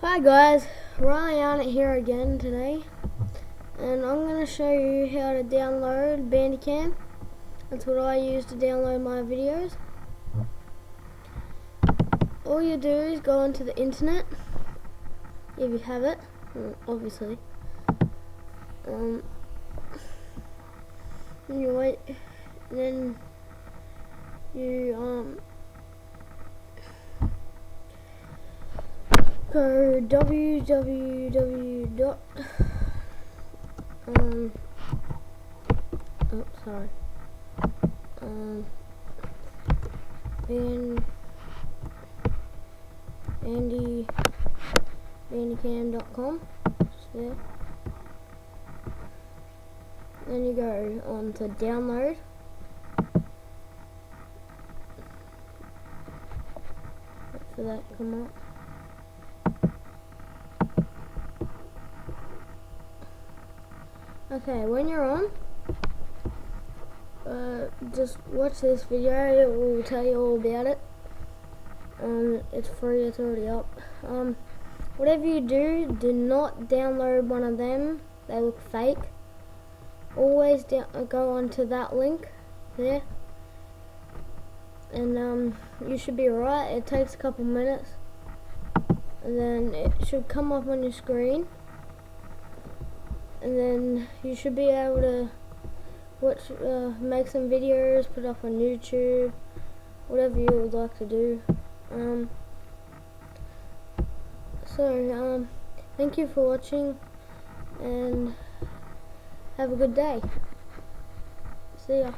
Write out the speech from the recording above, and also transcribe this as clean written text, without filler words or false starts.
Hi guys, Riley on it here again today, and I'm going to show you how to download bandicam. That's what I use to download my videos. All you do is go onto the internet, if you have it, obviously. And you wait, and then you go www. bandicam.com. Just there. Then you go on to download. Wait for that to come up. Okay, when you're on, just watch this video. It will tell you all about it. It's free, it's already up. Whatever you do, do not download one of them. They look fake. Always go onto that link there, and you should be alright. It takes a couple minutes, and then it should come up on your screen, and then you should be able to watch, make some videos, put up on YouTube, whatever you would like to do. Thank you for watching, and have a good day. See ya.